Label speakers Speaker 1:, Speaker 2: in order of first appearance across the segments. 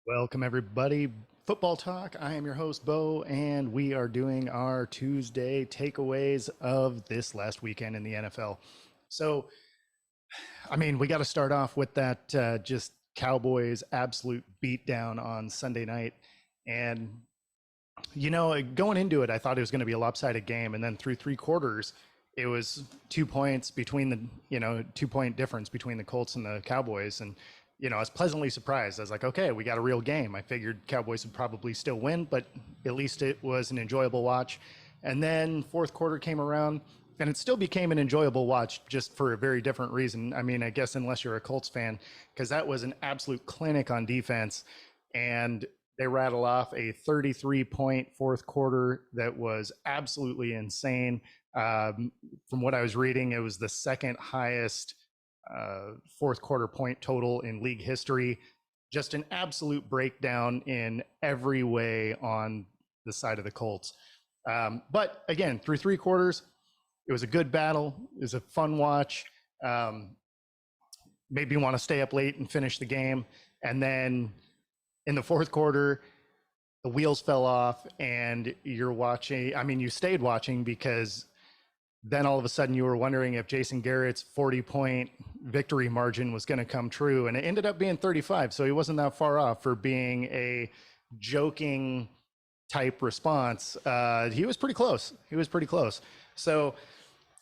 Speaker 1: Welcome, everybody. Football Talk. I am your host, Bo, and we are doing our Tuesday takeaways of this last weekend in the NFL. So, we got to start off with that just Cowboys absolute beatdown on Sunday night. And, going into it, I thought it was going to be a lopsided game. And then through three quarters, it was 2 points between the, 2 point difference between the Colts and the Cowboys. And I was pleasantly surprised. I was like, okay, we got a real game. I figured Cowboys would probably still win, but at least it was an enjoyable watch. And then fourth quarter came around, and it still became an enjoyable watch, just for a very different reason. I guess unless you're a Colts fan, because that was an absolute clinic on defense. And they rattle off a 33-point fourth quarter that was absolutely insane. From what I was reading, it was the second highest fourth quarter point total in league history. Just an absolute breakdown in every way on the side of the Colts. But again, through three quarters, it was a good battle. It was a fun watch. Made me want to stay up late and finish the game. And then in the fourth quarter, the wheels fell off, and you're watching. You stayed watching because then all of a sudden you were wondering if Jason Garrett's 40-point victory margin was going to come true. And it ended up being 35. So he wasn't that far off for being a joking type response. He was pretty close. So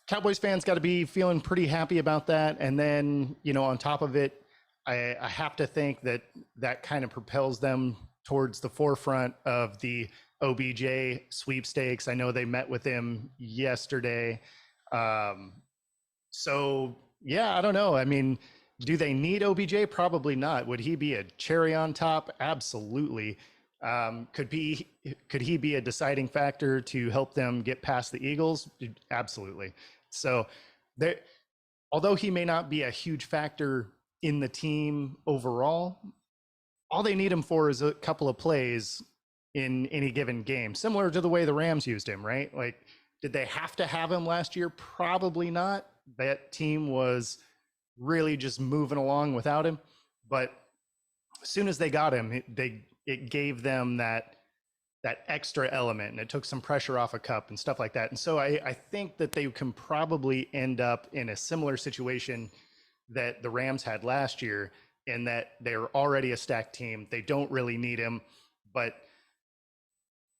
Speaker 1: Cowboys fans got to be feeling pretty happy about that. And then, on top of it, I have to think that kind of propels them towards the forefront of the OBJ sweepstakes. I know they met with him yesterday. So yeah, I don't know. Do they need OBJ? Probably not. Would he be a cherry on top? Absolutely. Could he be a deciding factor to help them get past the Eagles? Absolutely. So there, although he may not be a huge factor in the team overall, all they need him for is a couple of plays in any given game, similar to the way the Rams used him, right? Like, did they have to have him last year? Probably not. That team was really just moving along without him. But as soon as they got him, it gave them that extra element, and it took some pressure off a Cup and stuff like that. And so I think that they can probably end up in a similar situation that the Rams had last year, in that they're already a stacked team. They don't really need him, but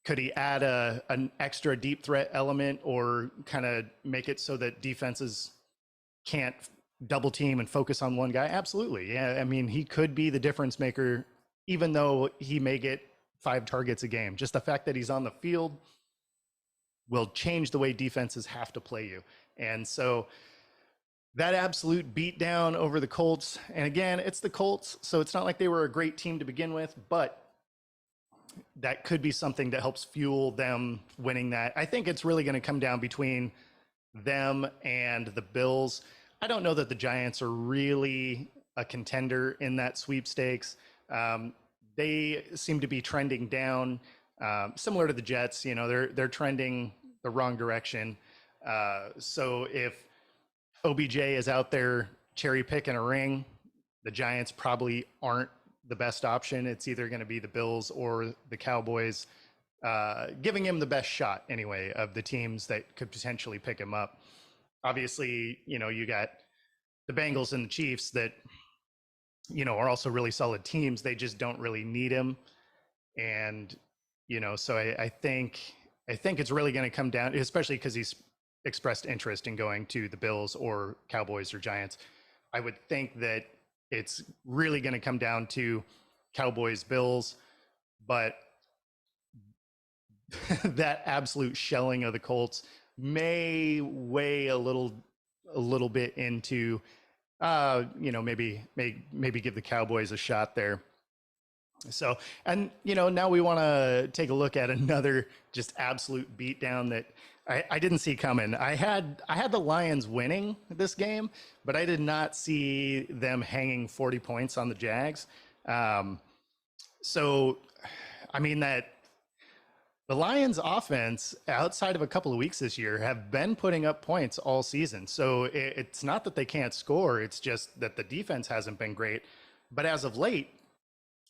Speaker 1: could he add an extra deep threat element, or kind of make it so that defenses can't double team and focus on one guy? Absolutely. Yeah. He could be the difference maker, even though he may get 5 targets a game. Just the fact that he's on the field will change the way defenses have to play you. And so that absolute beatdown over the Colts, and again, it's the Colts, so it's not like they were a great team to begin with, but that could be something that helps fuel them winning that. I think it's really going to come down between them and the Bills. I don't know that the Giants are really a contender in that sweepstakes. They seem to be trending down, similar to the Jets. They're trending the wrong direction. So if OBJ is out there cherry picking a ring, the Giants probably aren't the best option. It's either going to be the Bills or the Cowboys, giving him the best shot anyway of the teams that could potentially pick him up. Obviously, you got the Bengals and the Chiefs that, are also really solid teams. They just don't really need him. And, so I think it's really going to come down, especially because he's expressed interest in going to the Bills or Cowboys or Giants. I would think that it's really going to come down to Cowboys, Bills, but that absolute shelling of the Colts may weigh a little bit into, maybe give the Cowboys a shot there. So, and now we want to take a look at another just absolute beatdown that I didn't see coming. I had the Lions winning this game, but I did not see them hanging 40 points on the Jags. So, that the Lions offense, outside of a couple of weeks this year, have been putting up points all season. So it's not that they can't score. It's just that the defense hasn't been great. But as of late,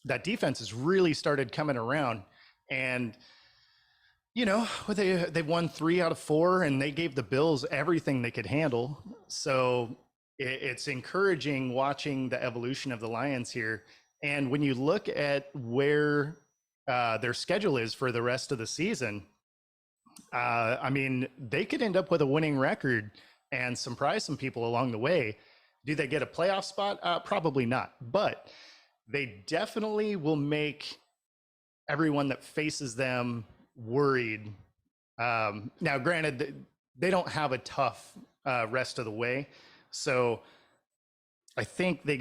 Speaker 1: that defense has really started coming around. And they won 3 out of 4, and they gave the Bills everything they could handle. So it's encouraging watching the evolution of the Lions here. And when you look at where their schedule is for the rest of the season, I mean, they could end up with a winning record and surprise some people along the way. Do they get a playoff spot? Probably not. But they definitely will make everyone that faces them worried. Now, granted, they don't have a tough rest of the way. So I think they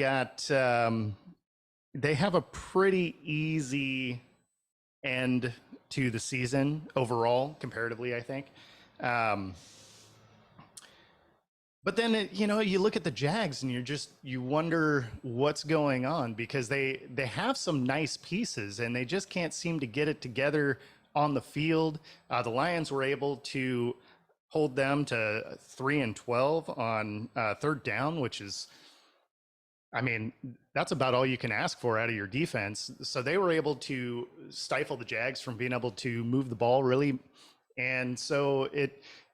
Speaker 1: have a pretty easy end to the season overall, comparatively, I think. But then, you look at the Jags and you wonder what's going on, because they have some nice pieces and they just can't seem to get it together on the field. The Lions were able to hold them to 3-12 on third down, which is, I mean, that's about all you can ask for out of your defense. So they were able to stifle the Jags from being able to move the ball really. And so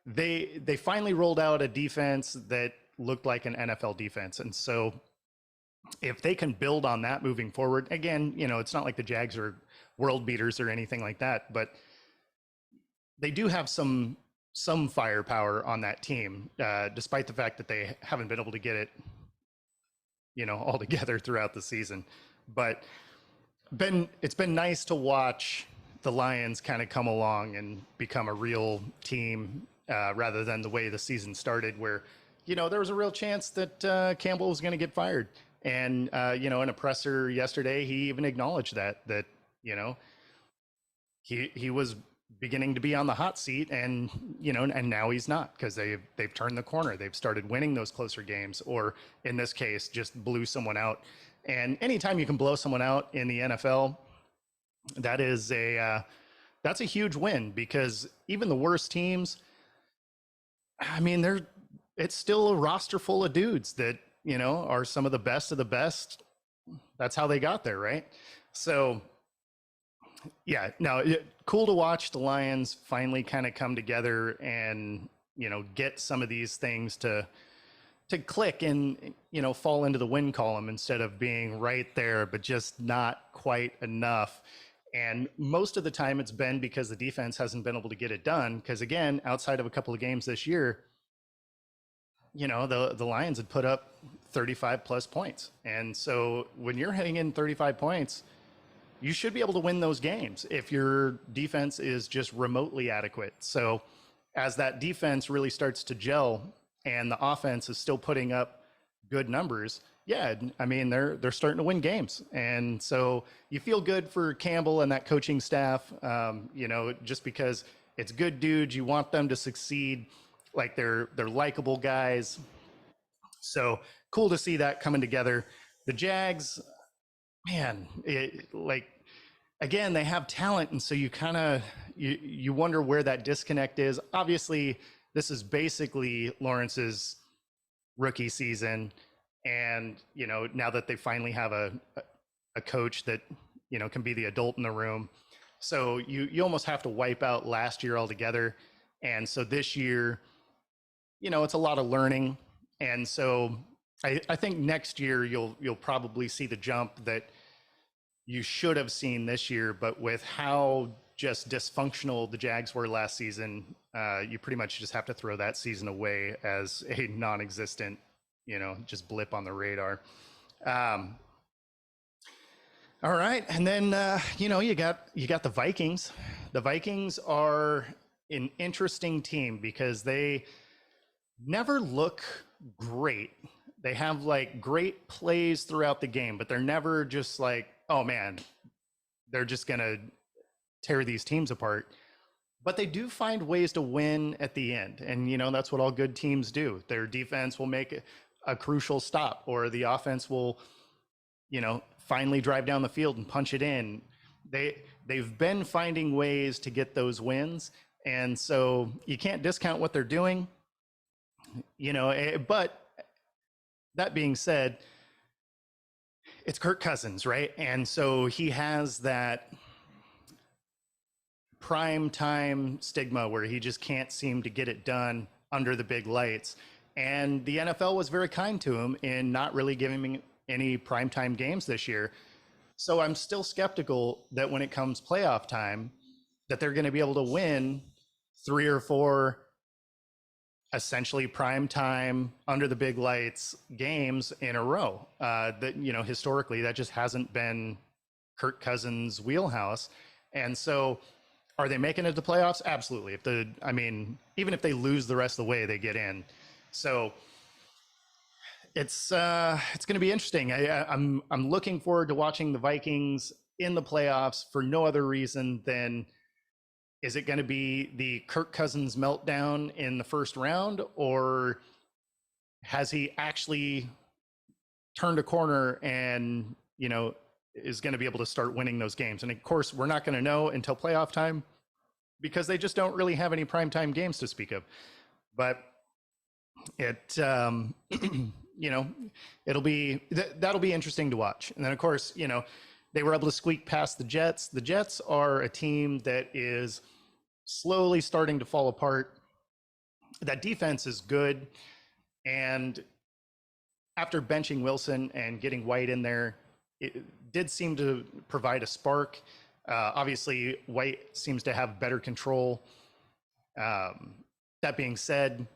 Speaker 1: they finally rolled out a defense that looked like an NFL defense. And so if they can build on that moving forward, again, it's not like the Jags are world beaters or anything like that, but they do have some firepower on that team, despite the fact that they haven't been able to get it, all together throughout the season. But it's been nice to watch the Lions kind of come along and become a real team, rather than the way the season started, where, there was a real chance that Campbell was going to get fired. And, in a presser yesterday, he even acknowledged that, he was beginning to be on the hot seat, and now he's not, because they've turned the corner. They've started winning those closer games, or in this case, just blew someone out. And anytime you can blow someone out in the NFL, that's a huge win, because even the worst teams, I mean, it's still a roster full of dudes that, are some of the best of the best. That's how they got there, right? So yeah, no, cool to watch the Lions finally kind of come together and, get some of these things to click and, fall into the win column instead of being right there, but just not quite enough. And most of the time it's been because the defense hasn't been able to get it done. Because again, outside of a couple of games this year, the Lions had put up 35 plus points. And so when you're hitting in 35 points, you should be able to win those games if your defense is just remotely adequate. So as that defense really starts to gel and the offense is still putting up good numbers, yeah, I mean, they're starting to win games. And so you feel good for Campbell and that coaching staff, just because it's good dudes. You want them to succeed. Like they're likable guys. So cool to see that coming together. The Jags, man, again, they have talent. And so you kind of, you wonder where that disconnect is. Obviously, this is basically Lawrence's rookie season. And, now that they finally have a coach that, can be the adult in the room. So you almost have to wipe out last year altogether. And so this year, it's a lot of learning. And so I think next year you'll probably see the jump that you should have seen this year, but with how just dysfunctional the Jags were last season, you pretty much just have to throw that season away as a non-existent, just blip on the radar. All right. And then, you got the Vikings. The Vikings are an interesting team because they never look great. They have like great plays throughout the game, but they're never just like, oh man, they're just going to tear these teams apart. But they do find ways to win at the end. And, that's what all good teams do. Their defense will make a crucial stop, or the offense will, finally drive down the field and punch it in. They've been finding ways to get those wins. And so you can't discount what they're doing, but that being said, it's Kirk Cousins, right? And so he has that prime time stigma where he just can't seem to get it done under the big lights. And the NFL was very kind to him in not really giving him any primetime games this year. So I'm still skeptical that when it comes playoff time, that they're going to be able to win 3 or 4 essentially prime time under the big lights games in a row. That, you know, historically that just hasn't been Kirk Cousins' wheelhouse. And so are they making it to playoffs? Absolutely. I mean, even if they lose the rest of the way, they get in. So it's going to be interesting. I'm looking forward to watching the Vikings in the playoffs for no other reason than, is it going to be the Kirk Cousins meltdown in the first round, or has he actually turned a corner and, you know, is going to be able to start winning those games? And of course, we're not going to know until playoff time because they just don't really have any primetime games to speak of. But it, you know, that'll be interesting to watch. And then of course, you know, they were able to squeak past the Jets. The Jets are a team that is slowly starting to fall apart. That defense is good. And after benching Wilson and getting White in there, it did seem to provide a spark. Obviously, White seems to have better control. That being said,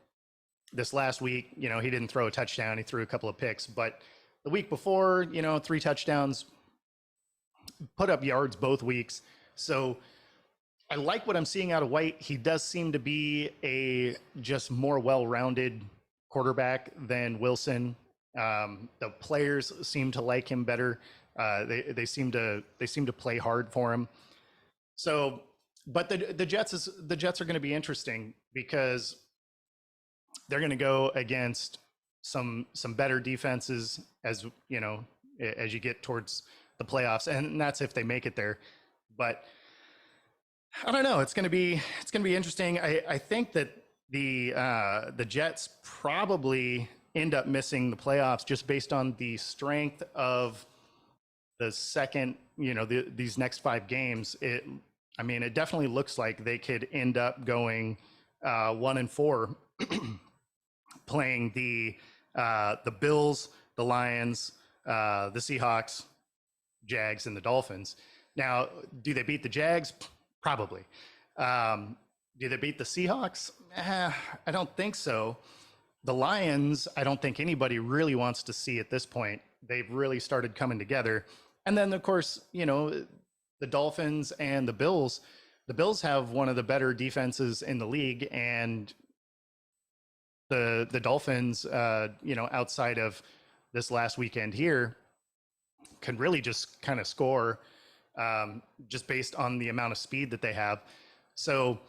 Speaker 1: this last week, you know, he didn't throw a touchdown. He threw a couple of picks. But the week before, you know, 3 touchdowns, put up yards both weeks. So I like what I'm seeing out of White. He does seem to be a just more well-rounded quarterback than Wilson. The players seem to like him better. They seem to play hard for him. So, but the Jets are going to be interesting because they're going to go against some better defenses, as you know, as you get towards the playoffs, and that's if they make it there. But I don't know. It's going to be interesting. I think that the Jets probably end up missing the playoffs just based on the strength of the second, you know, these next 5 games. I mean, it definitely looks like they could end up going 1-4, playing the Bills, the Lions, the Seahawks, Jags, and the Dolphins. Now, do they beat the Jags? Probably. Do they beat the Seahawks? I don't think so. The Lions, I don't think anybody really wants to see at this point. They've really started coming together. And then, of course, you know, the Dolphins and the Bills. The Bills have one of the better defenses in the league, and the Dolphins, you know, outside of this last weekend here, can really just kind of score just based on the amount of speed that they have. So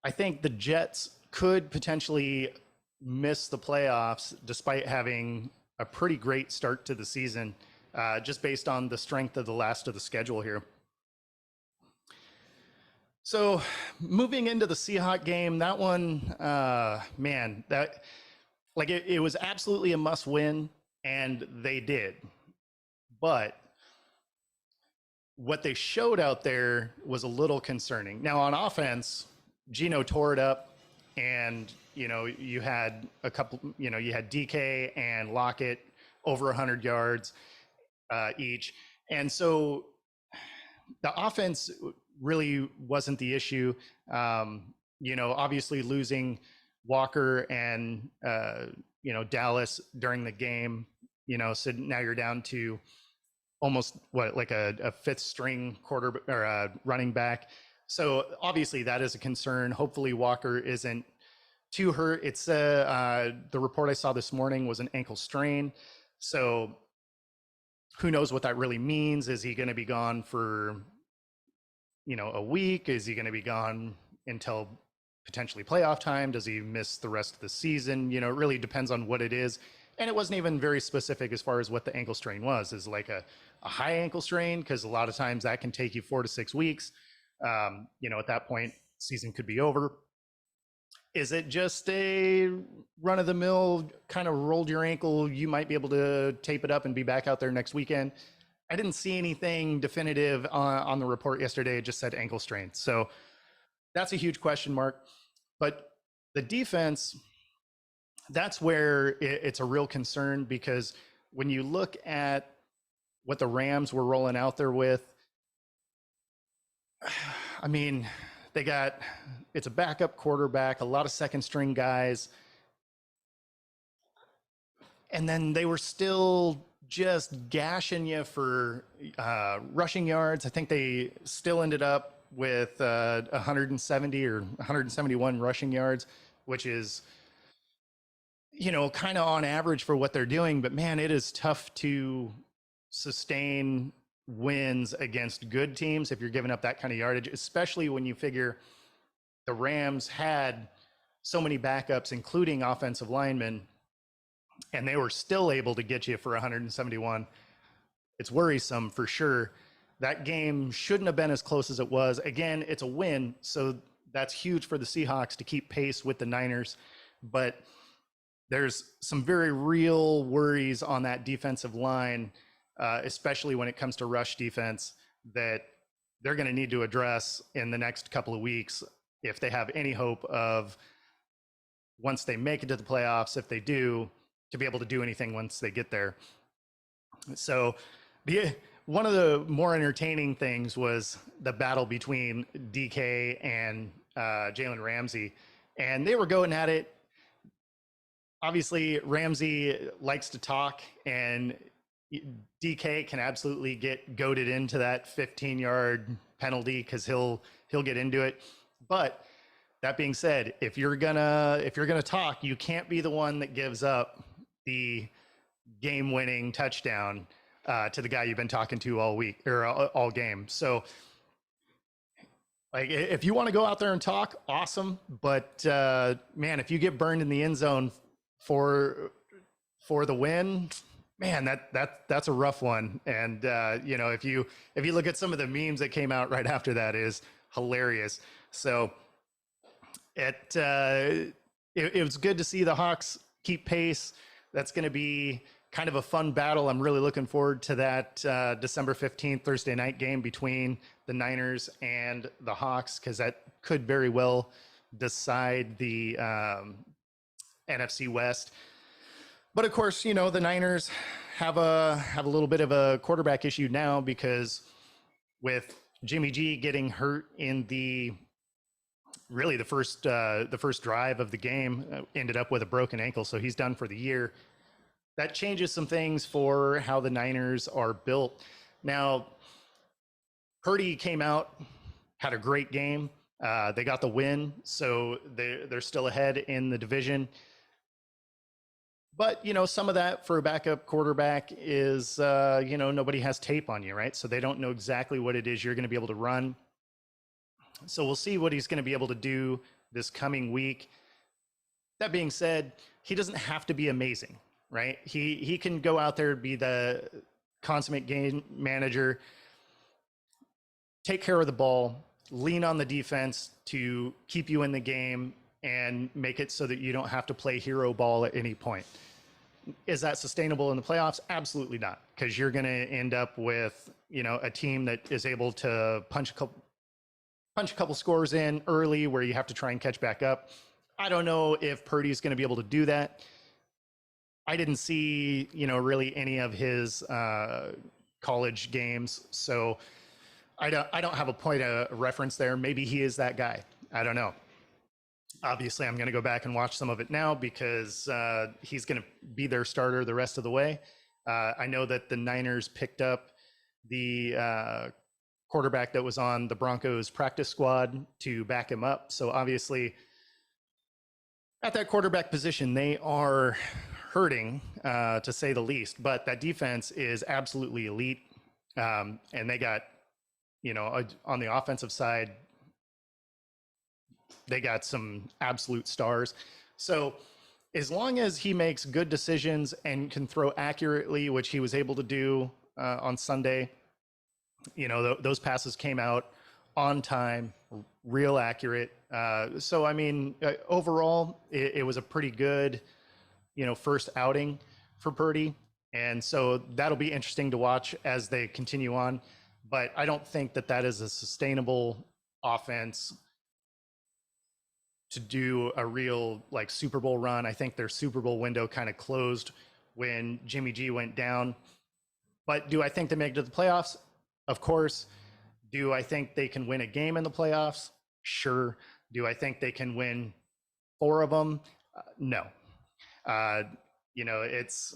Speaker 1: I think the Jets could potentially miss the playoffs despite having a pretty great start to the season, just based on the strength of the last of the schedule here. So moving into the Seahawks game, that one, man, that like it was absolutely a must win, and they did. But what they showed out there was a little concerning. Now on offense, Geno tore it up, and you know, you had a couple, you know, you had DK and Lockett over 100 yards each. And so the offense really wasn't the issue. You know, obviously losing Walker and, you know, Dallas during the game, you know, so now you're down to almost like a 5th string quarter or running back. So obviously that is a concern. Hopefully Walker isn't too hurt. It's the report I saw this morning was an ankle strain. So who knows what that really means? Is he going to be gone for, you know, a week? Is he going to be gone until potentially playoff time? Does he miss the rest of the season? You know, it really depends on what it is. And it wasn't even very specific as far as what the ankle strain was. Is like a high ankle strain, because a lot of times that can take you 4 to 6 weeks. You know, at that point, season could be over. Is it just a run of the mill kind of rolled your ankle? You might be able to tape it up and be back out there next weekend. I didn't see anything definitive on the report yesterday. It just said ankle strain. So that's a huge question mark. But the defense, that's where it's a real concern, because when you look at what the Rams were rolling out there with, I mean, it's a backup quarterback, a lot of second string guys. And then they were still just gashing you for rushing yards. I think they still ended up with 170 or 171 rushing yards, which is, kind of on average for what they're doing. But man, it is tough to sustain wins against good teams if you're giving up that kind of yardage, especially when you figure the Rams had so many backups, including offensive linemen, and they were still able to get you for 171. It's worrisome for sure. That game shouldn't have been as close as it was. Again, it's a win, so that's huge for the Seahawks to keep pace with the Niners. But there's some very real worries on that defensive line, especially when it comes to rush defense, that they're going to need to address in the next couple of weeks if they have any hope of, once they make it to the playoffs, if they do, to be able to do anything once they get there. So one of the more entertaining things was the battle between DK and Jalen Ramsey, and they were going at it. Obviously, Ramsey likes to talk, and DK can absolutely get goaded into that 15-yard penalty because he'll get into it. But that being said, if you're gonna talk, you can't be the one that gives up the game-winning touchdown to the guy you've been talking to all week or all game. So, like, if you want to go out there and talk, awesome. But man, if you get burned in the end zone for the win, man, that's a rough one. And if you look at some of the memes that came out right after that, is hilarious. So it was good to see the Hawks keep pace. That's going to be kind of a fun battle. I'm really looking forward to that December 15th Thursday night game between the Niners and the Hawks, because that could very well decide the NFC West. But of course, the Niners have a little bit of a quarterback issue now, because with Jimmy G getting hurt in the first drive of the game, ended up with a broken ankle, so he's done for the year. That changes some things for how the Niners are built. Now, Purdy came out, had a great game. They got the win, so they're still ahead in the division. But, some of that for a backup quarterback is, nobody has tape on you, right? So they don't know exactly what it is you're going to be able to run. So we'll see what he's going to be able to do this coming week. That being said, he doesn't have to be amazing, right? He can go out there and be the consummate game manager, take care of the ball, lean on the defense to keep you in the game, and make it so that you don't have to play hero ball at any point. Is that sustainable in the playoffs? Absolutely not, because you're going to end up with, a team that is able to punch a couple scores in early where you have to try and catch back up. I don't know if Purdy's going to be able to do that. I didn't see, really any of his college games, so I don't have a point of reference there. Maybe he is that guy. I don't know. Obviously, I'm going to go back and watch some of it now, because he's going to be their starter the rest of the way. I know that the Niners picked up the quarterback that was on the Broncos practice squad to back him up. So obviously, at that quarterback position, they are hurting, to say the least. But that defense is absolutely elite. And they got, on the offensive side, they got some absolute stars. So as long as he makes good decisions and can throw accurately, which he was able to do on Sunday, those passes came out on time, real accurate. So I mean, overall, it was a pretty good, first outing for Purdy, and so that'll be interesting to watch as they continue on. But I don't think that that is a sustainable offense to do a real like Super Bowl run. I think their Super Bowl window kind of closed when Jimmy G went down. But do I think they make it to the playoffs? Of course. Do I think they can win a game in the playoffs? Sure. Do I think they can win four of them? No. Uh, it's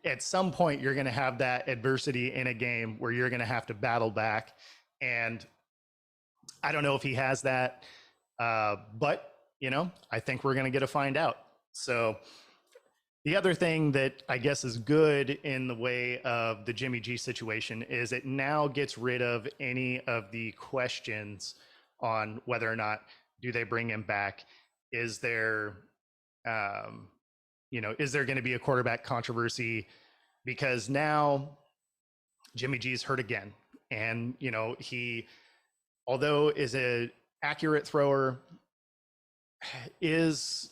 Speaker 1: at some point you're going to have that adversity in a game where you're going to have to battle back, and I don't know if he has that, but I think we're going to get to find out. So the other thing that I guess is good in the way of the Jimmy G situation is it now gets rid of any of the questions on whether or not do they bring him back. Is there, is there going to be a quarterback controversy? Because now Jimmy G's hurt again, and he, although is an accurate thrower, is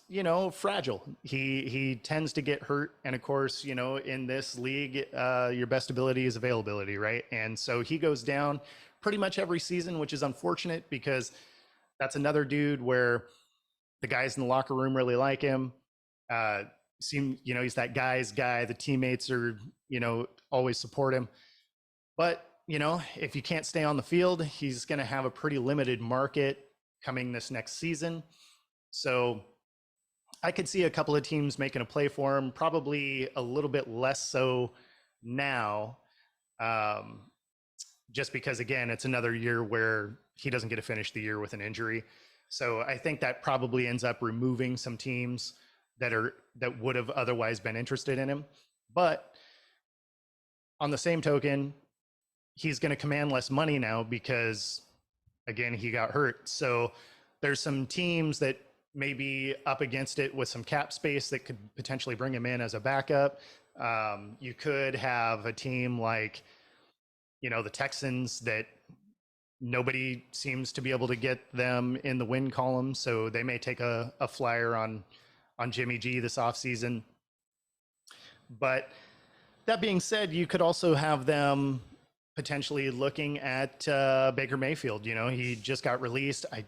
Speaker 1: fragile. He tends to get hurt, and of course in this league your best ability is availability, right? And so he goes down pretty much every season, which is unfortunate because that's another dude where the guys in the locker room really like him. He's that guy's guy. The teammates are always support him, but if you can't stay on the field, he's going to have a pretty limited market coming this next season. So I could see a couple of teams making a play for him, probably a little bit less so now, just because, again, it's another year where he doesn't get to finish the year with an injury. So I think that probably ends up removing some teams that would have otherwise been interested in him. But on the same token, he's going to command less money now because, again, he got hurt. So there's some teams that may be up against it with some cap space that could potentially bring him in as a backup. You could have a team like, the Texans that nobody seems to be able to get them in the win column. So they may take a flyer on Jimmy G this offseason. But that being said, you could also have them potentially looking at Baker Mayfield. He just got released. I'm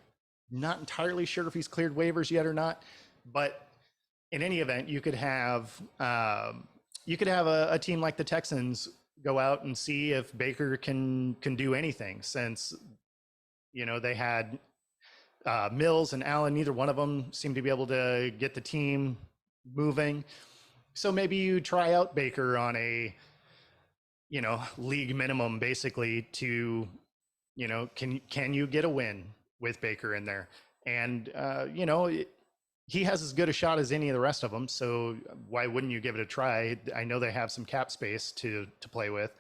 Speaker 1: not entirely sure if he's cleared waivers yet or not, but in any event, you could have a team like the Texans go out and see if Baker can do anything, since they had Mills and Allen. Neither one of them seemed to be able to get the team moving. So maybe you try out Baker on a league minimum, basically, to can you get a win with Baker in there? And he has as good a shot as any of the rest of them, so why wouldn't you give it a try? I know they have some cap space to play with.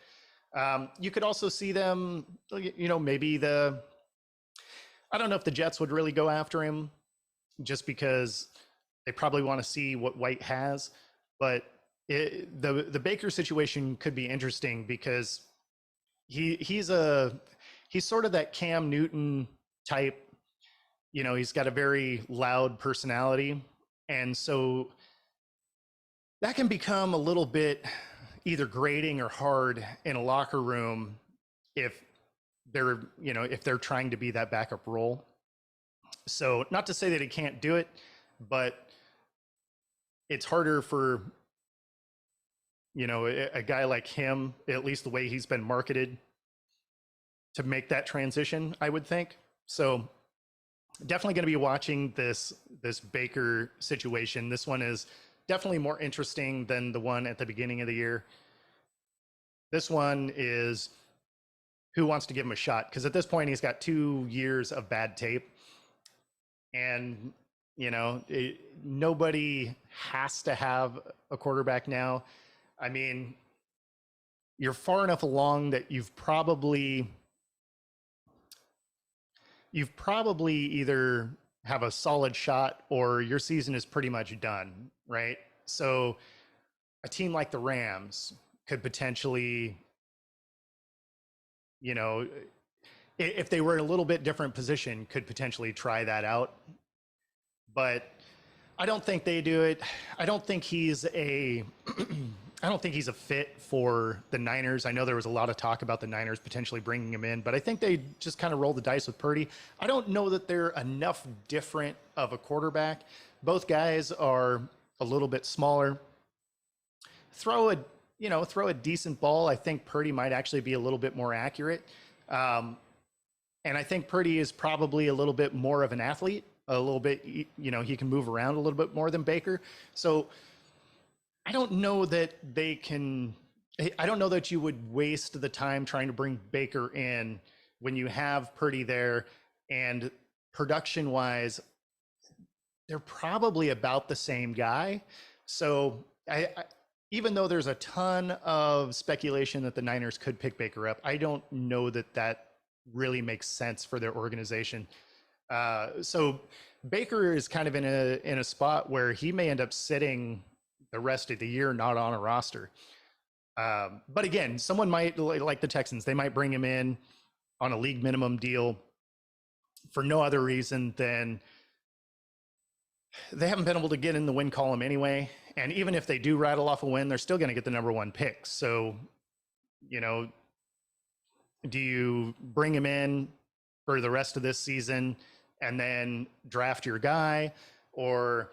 Speaker 1: You could also see them, maybe I don't know if the Jets would really go after him, just because they probably want to see what White has. But the Baker situation could be interesting because he's sort of that Cam Newton type. He's got a very loud personality, and so that can become a little bit either grating or hard in a locker room if they're trying to be that backup role. So not to say that he can't do it, but it's harder for a guy like him, at least the way he's been marketed, to make that transition, I would think. So definitely going to be watching this Baker situation. This one is definitely more interesting than the one at the beginning of the year. This one is who wants to give him a shot, because at this point he's got 2 years of bad tape, and nobody has to have a quarterback now. I mean, you're far enough along that you've probably either have a solid shot or your season is pretty much done, right? So a team like the Rams could potentially, if they were in a little bit different position, could potentially try that out. But I don't think they do it. I don't think he's a I don't think he's a fit for the Niners. I know there was a lot of talk about the Niners potentially bringing him in, but I think they just kind of roll the dice with Purdy. I don't know that they're enough different of a quarterback. Both guys are a little bit smaller. Throw a throw a decent ball. I think Purdy might actually be a little bit more accurate. And I think Purdy is probably a little bit more of an athlete, a little bit, he can move around a little bit more than Baker. So I don't know that I don't know that you would waste the time trying to bring Baker in when you have Purdy there, and production wise, they're probably about the same guy. So even though there's a ton of speculation that the Niners could pick Baker up, I don't know that really makes sense for their organization. So Baker is kind of in a spot where he may end up sitting the rest of the year, not on a roster. But again, someone might, like the Texans, they might bring him in on a league minimum deal for no other reason than they haven't been able to get in the win column anyway. And even if they do rattle off a win, they're still going to get the number one pick. So, do you bring him in for the rest of this season and then draft your guy? Or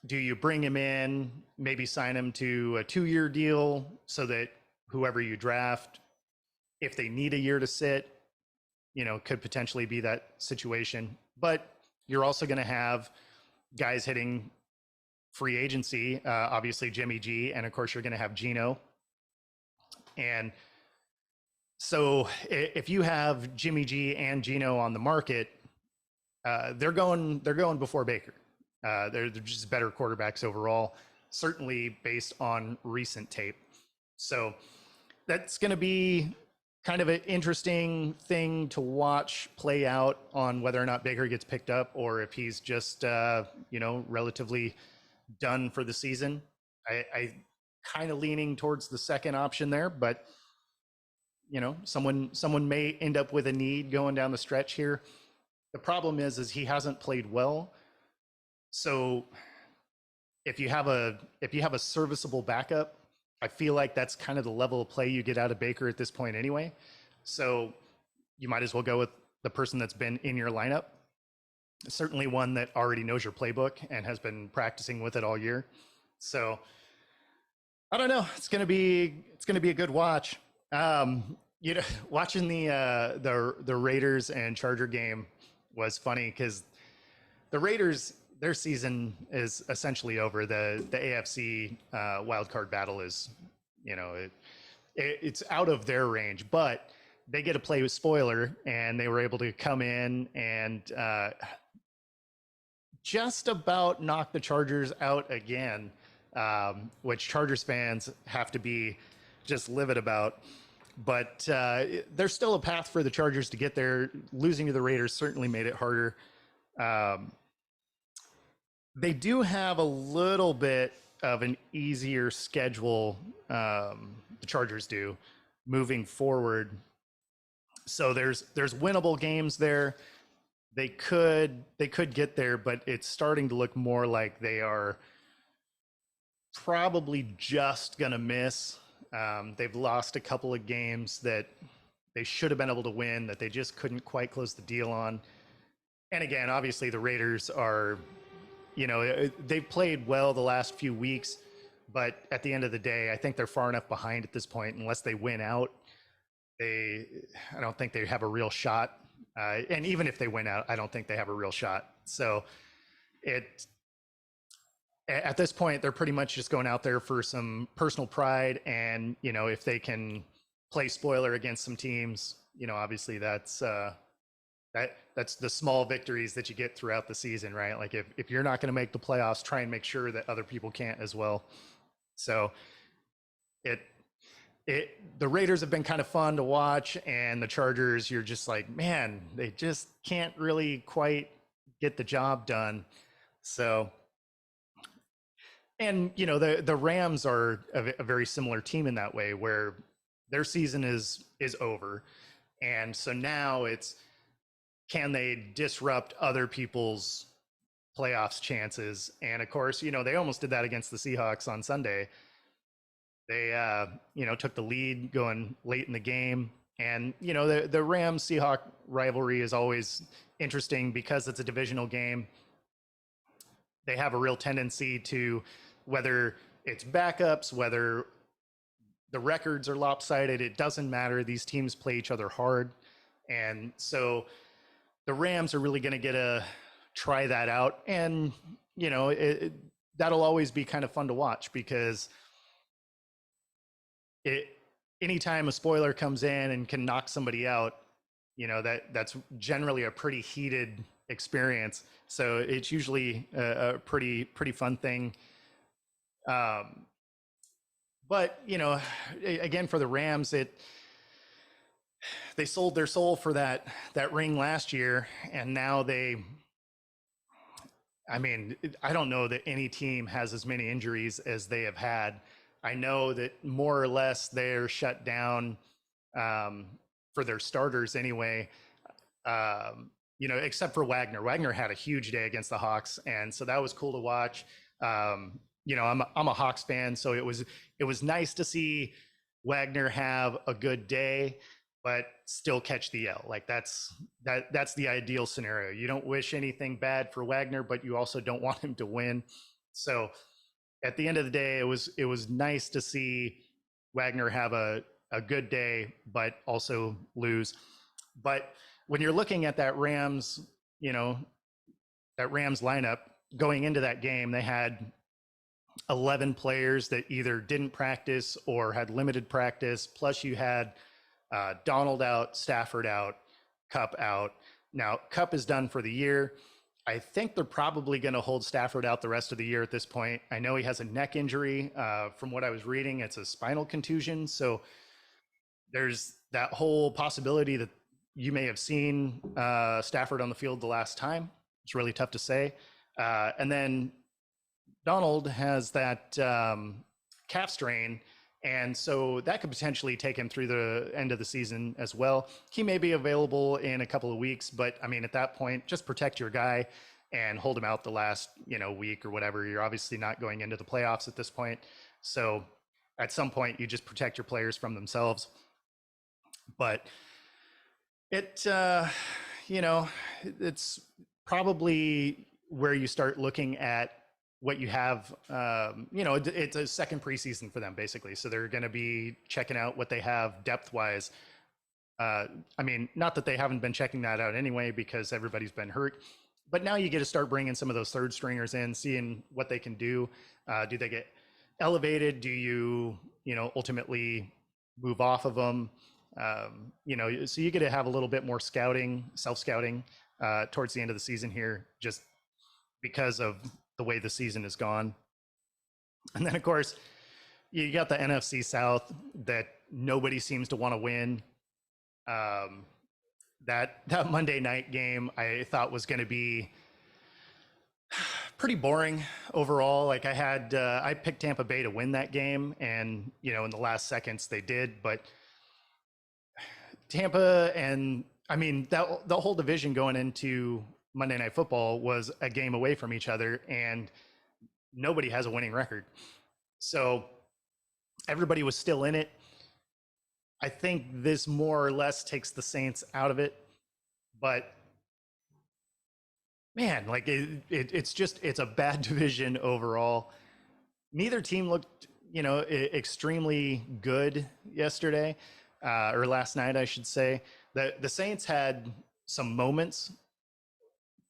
Speaker 1: do you bring him in, maybe sign him to a 2-year deal so that whoever you draft, if they need a year to sit, could potentially be that situation. But you're also going to have guys hitting free agency, obviously Jimmy G, and of course you're going to have Geno. And so if you have Jimmy G and Geno on the market, they're going before Baker. They're just better quarterbacks overall, certainly based on recent tape. So that's going to be kind of an interesting thing to watch play out on whether or not Baker gets picked up, or if he's just relatively done for the season. I kind of leaning towards the second option there, but someone may end up with a need going down the stretch here. The problem is he hasn't played well. So if you have a serviceable backup, I feel like that's kind of the level of play you get out of Baker at this point anyway. So you might as well go with the person that's been in your lineup. Certainly one that already knows your playbook and has been practicing with it all year. So I don't know. It's gonna be a good watch. Watching the Raiders and Charger game was funny because the Raiders, their season is essentially over. The AFC wildcard battle is, it's out of their range, but they get to play with spoiler, and they were able to come in and just about knock the Chargers out again, which Chargers fans have to be just livid about. But there's still a path for the Chargers to get there. Losing to the Raiders certainly made it harder. They do have a little bit of an easier schedule, the Chargers do, moving forward. So there's winnable games there. They could get there, but it's starting to look more like they are probably just going to miss. They've lost a couple of games that they should have been able to win that they just couldn't quite close the deal on. And again, obviously the Raiders are, they've played well the last few weeks, but at the end of the day, I think they're far enough behind at this point. Unless they win out, I don't think they have a real shot. And even if they win out, I don't think they have a real shot. So at this point, they're pretty much just going out there for some personal pride. And, if they can play spoiler against some teams, obviously that's the small victories that you get throughout the season, right? Like if you're not going to make the playoffs, try and make sure that other people can't as well. So the Raiders have been kind of fun to watch, and the Chargers, you're just like, man, they just can't really quite get the job done. So, and the Rams are a very similar team in that way, where their season is over. And so now it's, can they disrupt other people's playoffs chances? And of course, they almost did that against the Seahawks on Sunday. They, took the lead going late in the game. And, the Rams Seahawk rivalry is always interesting because it's a divisional game. They have a real tendency to, whether it's backups, whether the records are lopsided, it doesn't matter. These teams play each other hard. And so the Rams are really going to get to try that out. And, that'll always be kind of fun to watch because anytime a spoiler comes in and can knock somebody out, that's generally a pretty heated experience. So it's usually a pretty fun thing. But again, for the Rams, they sold their soul for that ring last year, and now I don't know that any team has as many injuries as they have had. I know that more or less they're shut down for their starters anyway. Except for Wagner. Wagner had a huge day against the Hawks, and so that was cool to watch. I'm a Hawks fan, so it was nice to see Wagner have a good day, but still catch the L. Like that's the ideal scenario. You don't wish anything bad for Wagner, but you also don't want him to win. So at the end of the day, it was nice to see Wagner have a good day, but also lose. But when you're looking at that Rams lineup going into that game, they had 11 players that either didn't practice or had limited practice. Plus you had Donald out, Stafford out, Kupp out. Now Kupp is done for the year. I think they're probably going to hold Stafford out the rest of the year at this point. I know he has a neck injury. From what I was reading, it's a spinal contusion. So there's that whole possibility that you may have seen Stafford on the field the last time. It's really tough to say. And then Donald has that calf strain, and so that could potentially take him through the end of the season as well. He may be available in a couple of weeks, but at that point, just protect your guy and hold him out the last week or whatever. You're obviously not going into the playoffs at this point, so at some point you just protect your players from themselves. But it's probably where you start looking at what you have. It's a second preseason for them basically, so they're going to be checking out what they have depth wise. Not that they haven't been checking that out anyway because everybody's been hurt, but now you get to start bringing some of those third stringers in, seeing what they can do. Do they get elevated? Do you ultimately move off of them? So you get to have a little bit more self-scouting towards the end of the season here, just because of the way the season has gone. And then of course you got the NFC South that nobody seems to want to win. That Monday night game I thought was going to be pretty boring overall. Like I picked Tampa Bay to win that game, and in the last seconds they did, but Tampa and the whole division going into Monday Night Football was a game away from each other, and nobody has a winning record. So everybody was still in it. I think this more or less takes the Saints out of it, but man, like it's a bad division overall. Neither team looked, extremely good yesterday, or last night, I should say. The Saints had some moments,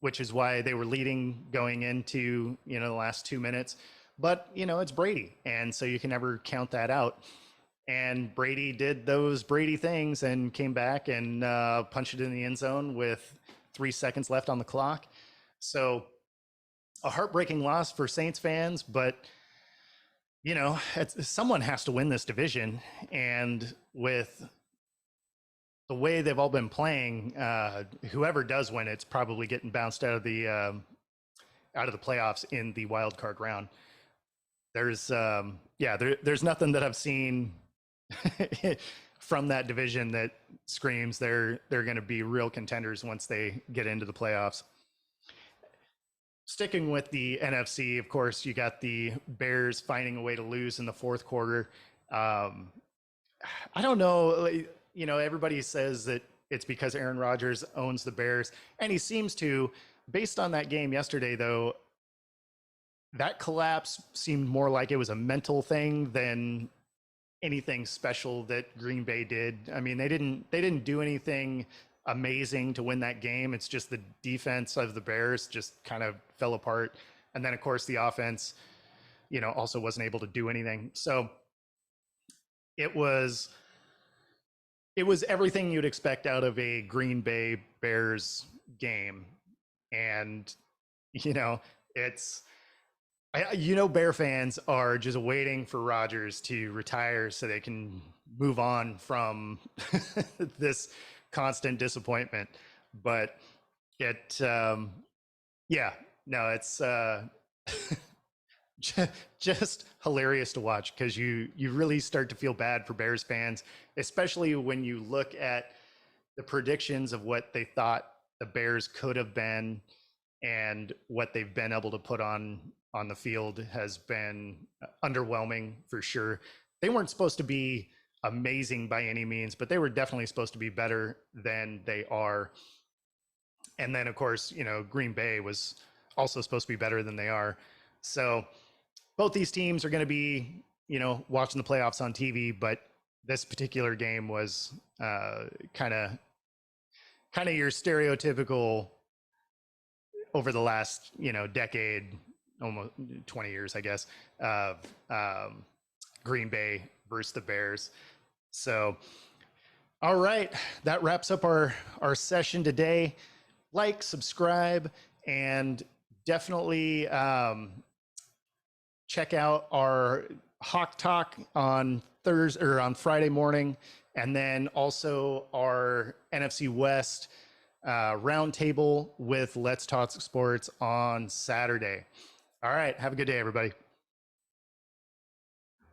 Speaker 1: which is why they were leading going into, the last 2 minutes. But, it's Brady, and so you can never count that out. And Brady did those Brady things and came back and punched it in the end zone with 3 seconds left on the clock. So a heartbreaking loss for Saints fans, but, someone has to win this division. And with the way they've all been playing, whoever does win, it's probably getting bounced out of the playoffs in the wild card round. There's nothing that I've seen from that division that screams they're going to be real contenders once they get into the playoffs. Sticking with the NFC, of course, you got the Bears finding a way to lose in the fourth quarter. I don't know. Everybody says that it's because Aaron Rodgers owns the Bears, and he seems to. Based on that game yesterday, though, that collapse seemed more like it was a mental thing than anything special that Green Bay did. I mean, they didn't do anything amazing to win that game. It's just the defense of the Bears just kind of fell apart. And then of course the offense, also wasn't able to do anything. So it was everything you'd expect out of a Green Bay Bears game. And Bear fans are just waiting for Rodgers to retire so they can move on from this constant disappointment. But it's just hilarious to watch, because you really start to feel bad for Bears fans, especially when you look at the predictions of what they thought the Bears could have been, and what they've been able to put on the field has been underwhelming for sure. They weren't supposed to be amazing by any means, but they were definitely supposed to be better than they are. And then of course, Green Bay was also supposed to be better than they are. So both these teams are going to be, watching the playoffs on TV, but this particular game was kind of your stereotypical over the last, decade, almost 20 years, I guess, of Green Bay versus the Bears. So, all right, that wraps up our session today. Like, subscribe, and definitely check out our Hawk Talk on Thursday or on Friday morning, and then also our NFC West roundtable with Let's Talk Sports on Saturday. All right, have a good day, everybody.